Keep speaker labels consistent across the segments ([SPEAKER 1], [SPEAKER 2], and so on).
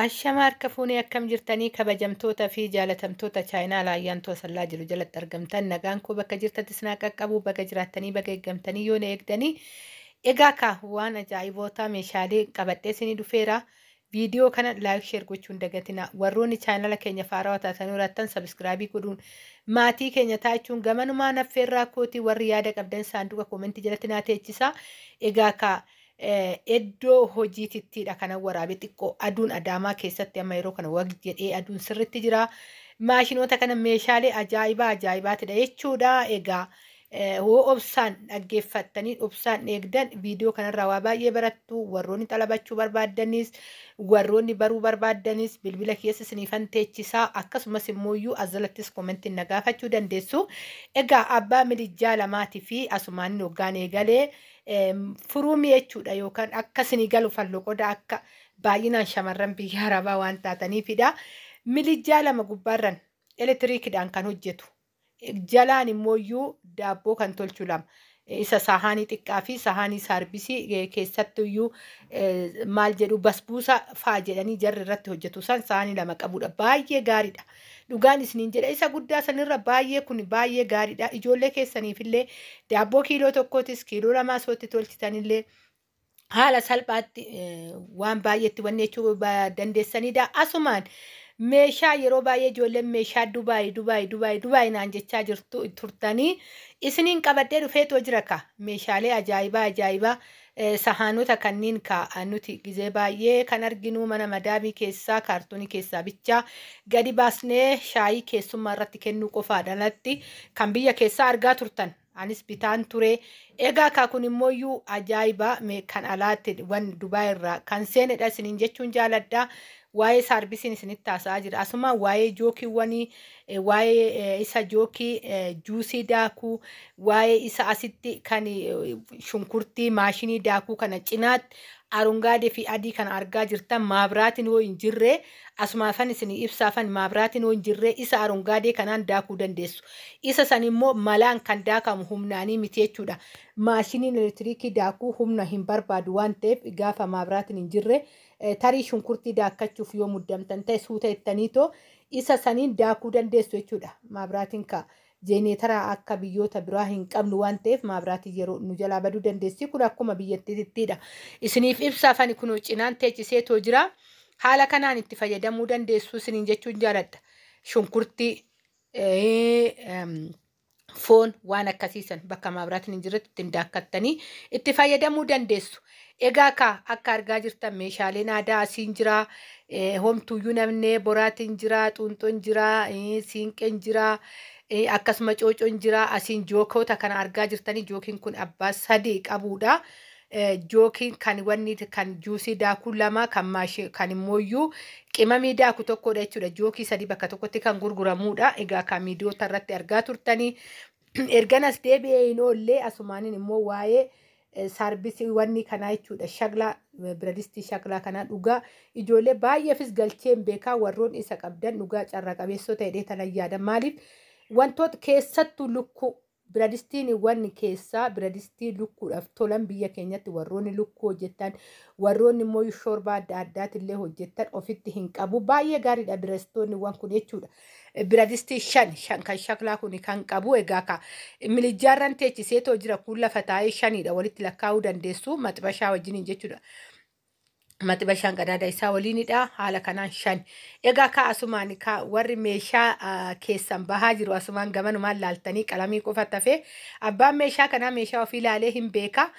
[SPEAKER 1] Ashamaar kafuunee akkam jirtanii kabajamtoota fi jaalatamtoota chaayinaa laayyaan to'asallaa jiru jalatti argamtan nagaan koo bakka jirtattis naa qaqqabu bakka jiraattanii bakka eeggamtanii yoo na eegdanii egaa waan ajaa'ibootaa meeshaalee qabadhee isinii dhufeera. Viidiyoo kana laayik sheer gochuun dagatina warroonni chaayinala keenya faarawaa taatanii raattan sabiskiraabii godhuun maatii keenya taachuun gamanumaa naffeerraa kootii warri yaada qabdan saanduqa koomentii jalatti naa teechisaa. Egaa iddoo hojiitittidha kana waraabee xiqqoo aduun adaamaa keessatti amma yeroo kana waqti jedhee aduun sirritti jira. Maashinoota kana meeshaalee ajaa'ibaatidha jechuudha. Egaa hoo obsaan dhaggeeffattanii obsaan eegdan viidiyoo kanarraa waa baay'ee barattu. Warroonni xalabachuu barbaaddanis warroonni baruu barbaaddanis bilbila keessa isiniifan teechisaa akkasumas immooyyuu azalattis koomentiin na gaafachuu dandeessu. Egaa abbaa milijjaa lamaatii fi asumaan hoggaan eegalee furuumii jechuudha yookaan akka isinii galu falloqoda akka baay'inaan shamarran biyya arabaa waan taataniifidha. Milijjaa lama gubbaarran elektiriikidhaan kan hojjetu. Jalaan immooyyuu daabboo kan tolchu lama. Isa sahaanii xiqqaa fi sahaanii saarbisii keessattuyyuu maal jedhu basbuusa faa jedhanii jarri irratti hojjetu san sahaanii lama qabudha. Baay'ee gaariidha. Dhugaan isiniin jedha isa guddaa sanirra baay'ee kun baay'ee gaariidha. Ijoollee keessaniifillee daabboo kiiloo tokkootis kiiloo lamaa sootti tolchitanillee haala salphaatti waan baay'eetti wanni jechuu dandeessanidha. Asumaan meeshaa yeroo baay'ee ijoolleen meeshaa Dubaay naan jechaa jirtu turtanii isiniin qabadhee dhufeetoo jira ka meeshaalee ajaa'ibaa sahaanota kanneen nuti gizee baay'ee kan arginu mana madaabii keessaa kaartoonii keessaa bichaa gadi baasnee shaayii keessummaa irratti kennuu qofaadhanatti kan biyya keessaa argaa turtan. Anis bitaan ture. Egaa kun immooyyuu ajaa'iba kan alaatti wan Dubaay irraa kan seenedha isiniin jechuun jaaladha. Waa'ee saarbisiin isinitti haasa'aa jira. Asuma waa'ee jookiiwwanii, waa'ee isa jookii juusii daakuu, waa'ee isa asitti kan shunkurtii maashinii daakuu kana cinaatti arungaadee fi adii kana argaa jirtan maabiraatiin hoo hin jirre asumaafan isinii ibsaafan maabiraatiin hoo hin jirre isa arungaadee kanaan daakuu dandeessu. Isa san immoo malaan kan daakamu humnaanii miti jechuudha. Maashiniin elektiriikii daakuu humna hin barbaadu waan ta'eef gaafa maabiraatiin hin jirre tarii shunkurtii daakkachuuf yoo muddamtan ta'e suuta ittaniitoo isa saniin daakuu dandeessu jechuudha. Maabiraatiin jeeneetara akka biyyoota biraa hin qabnu waan ta'eef maabiraatiin yeroo nu jalaa baduu dandeessi. Kun akkuma biyyattiittidha. Isiniif ibsaafani kun cinaan teechiseetoo jira. Haala kanaan itti fayyadamuu dandeessu isiniin jechuun jaaladha. Shunkurtii foon waan akkasiisan bakka maabiraatiin hin jirretti ittiin daakkattanii itti fayyadamuu dandeessu. Egaa akka argaa jirtan meeshaaleen aadaa asiin jira. Homtuuyyuu namnee boraatiin jira, xuunxoon jira, siinqeen jira. Akkasuma coocoon jira. Asiin jookoota kana argaa jirtanii jookiin kun abbaa sadii qabudha. Jookiin kan wanni kan juusii daakuu lama kan immooyyuu qimamii daakuu tokkodha jechuudha. Jookii sadii bakka tokkotti kan gurguramudha. Egaa kan miidiyoota irratti argaa turtanii erganas deebi'ee hin oollee asumaaniin immoo waa'ee saarbisii wanni kanaa jechuudha. Shaglaa biradistii shaglaa kanaa dhugaa ijoollee baay'eefis galcheen beekaa warroon isa qabdan dhugaa carraa qabeessoo ta'ee tanan yaada. Maaliif wantoota keessattuu lukkuu biradistiin wanni keessaa biradistii lukkuudhaaf tolan biyya keenyatti warroonni lukkuu hojjetan warroonni immoo shoorba adda addaatillee hojjetan ofitti hin qabu. Baay'ee gaariidha birastoonni waan kun jechuudha. Biradistii shan kan shaklaa kun kan qabu. Egaa milijjaarran teechiseetoo jira kun lafa taa'ee shanidha walitti lakkaa'uu dandeessu maxibashaa wajjiniin jechuudha. Maxibashaan qadaada isaa waliinidha. Haala kanaan shan. Egaa asumaan warri meeshaa keessan bahaa jiru asumaan gamanumaan laaltanii qalamii qofa tafee abbaan meeshaa kanaa meeshaa ofii ilaalee hin beeka.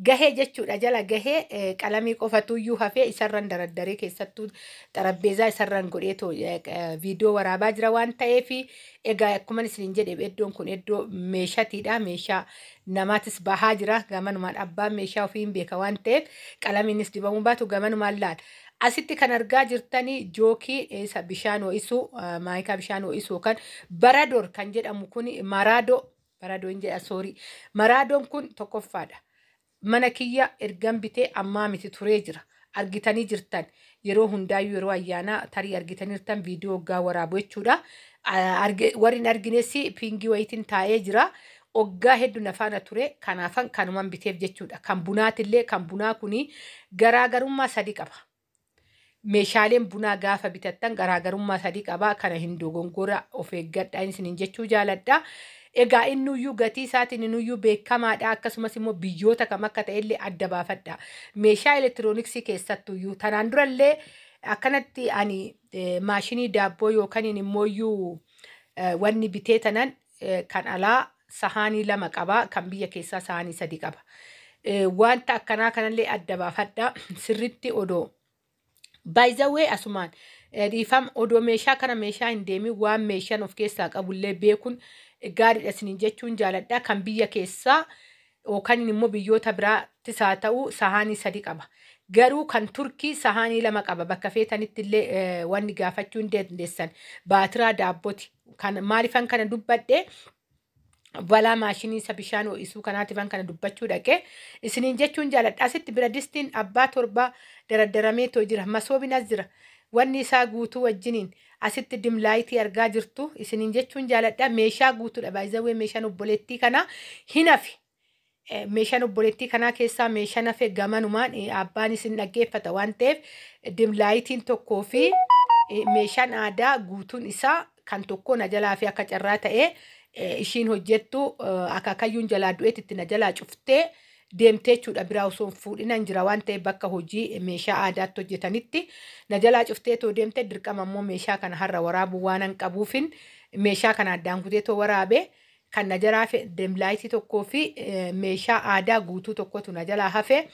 [SPEAKER 1] Gahee jechuudha jala gahee qalamii qofatuyyuu hafee isarran daraddaree keessattuu xarabbeezaa isarran godheetoo viidiyoo waraabaa jira waan ta'eef egaa akkuma isiniin jedhe iddoon kun iddoo meeshatiidha. Meeshaa namaatis bahaa jira gamanumaan abbaan meeshaa ofii hin beeka waan ta'eef qalamiinis dibamuu baatu gamanumaan laala. Asitti kan argaa jirtanii jookii isa bishaan ho'isuu maayikaa bishaan ho'isuu kan baradoor kan jedhamu kun maraadoo hin jedha soorii. Maraadoon kun tokkoffaadha. Mana kiyya ergan bitee ammaa miti turee jira. Argitanii jirtan yeroo hundaayyuu yeroo ayyaanaa tarii argitanii jirtan viidiyoo waggaa waraabu jechuudha. Warri hin arginessi piingii wayitiin taa'ee jira. Waggaa hedduu nafaana ture kanaafan kanuman biteef jechuudha. Kan bunaatillee kan bunaa kuni garaagarummaa sadii qaba. meeshaaleen bunaa gaafa bitattan garaagarummaa sadii qabaa kana hin dogongora of eeggadhaa isiniin jechuu jaaladha. Egaa innuyyuu gatii isaatiin innuyyuu beekamaadha akkasumas immoo biyyoota kam akka ta'ellee adda baafadha. Meeshaa elektirooniksii keessattuyyuu tanaan durallee akkanatti ani maashinii daabboo yookaan immooyyuu wanni bitee tanan kan alaa sahaanii 2 qaba kan biyya keessaa sahaanii 3 qaba. Wanta akkanaa kanallee adda baafadha sirritti odoo. By the way asumaan dhiifam odoo meeshaa kana meeshaa hin deemin waan meeshaan of keessaa qabullee beekuun gaariidha isiniin jechuun jaaladha. Kan biyya keessaa yookaan immoo biyyoota biraattis haa ta'u sahaanii 3 qaba. Garuu kan Turkii sahaanii 2 qaba. Bakka feetanitti illee wanni gaafachuu hin dandeessan. Baatiraa daabbooti. Kan maaliifan kana dubbadhe balaa maashinii isa bishaan ho'isuu kanaatiifan kana dubbachuu dhaqe isiniin jechuun jaaladha. Asitti bira distiin abbaa 7 daradaramee jira. Masoobinas jira. Wanni isaa guutuu wajjiniin asitti dimlaayitii argaa jirtu isiniin jechuun jaaladha. Meeshaa guutuudha. Baay'ee meeshaan obboleettii kana hin hafi. Meeshaan obboleettii kanaa keessaa meeshaan hafe gamanumaan abbaan isin dhaggeeffata waan ta'eef dimlaayitiin tokkoo fi meeshaan aadaa guutuun isaa kan tokko na jalaa fi akka carraa ta'ee ishiin hojjettu akaakayyuun jalaa du'eetitti na jalaa cuftee deemtee jechuudha. Biraa osoo hin fuudhinan jira waan ta'eef bakka hojii meeshaa aadaatti hojjetanitti na jalaa cuftee too deemtee dirqama immoo meeshaa kana har'a waraabuu waan hin qabuufin meeshaa kana addaan kutee too waraabee kan na jalaa dimlaayitii tokkoo fi meeshaa aadaa guutuu tokkotu na jalaa hafe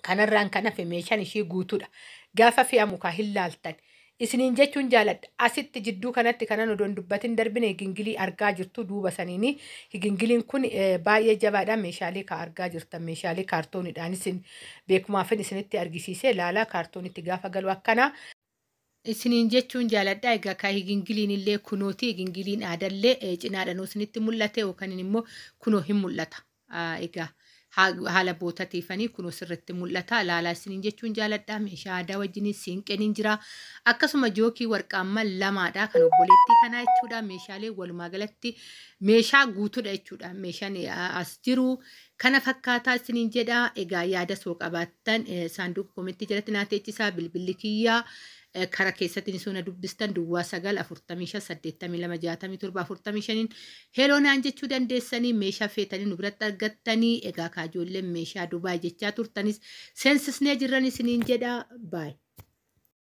[SPEAKER 1] kanarraan kan hafe meeshaan ishii guutuudha. Gaafa fe'amu kaa hin laaltan. Isiniin jechuun jaaladha. Asitti jidduu kanatti kanan odoon dubbatin darbine higingilii argaa jirtu duuba saniini. Higingiliin kun baay'ee jabaadha. Meeshaalee ka argaa jirtan meeshaalee kaartooniidhaan isin beekumaafin isinitti argisiisee laalaa kaartoonitti gaafa galu akkana. Isiniin jechuun jaaladha. Egaa ka higingiliin illee kunooti. Higingiliin aadallee cinaadhaan isinitti mul'ate yookaan immoo kunoo hin mul'ata. Egaa haala bootatiifanii kunoo sirriitti mul'ata. Laalaa isiniin jechuun jaaladha. Meeshaa aadaa wajjin siinqeen jira. Akkasuma jookii warqaamman 2dha kan obboleettii kanaa jechuudha. Meeshaalee walumaa galatti meeshaa guutuudha jechuudha. Meeshaan as jiru kana fakkaataa isiniin jedha. Egaa yaada soo qabaattan saanduqa koomentii jalatti naa teechisaa bilbilli kiyyaa. Karaa keessatti nisoo dubbistan duwwaa 945826745 heeloonaan jechuu dandeessanii meeshaa feetanii nu biratti argattanii egaa kaajoolleen meeshaa Dubaay jechaa turtanis seensisnee jirran isiniin jedha baay.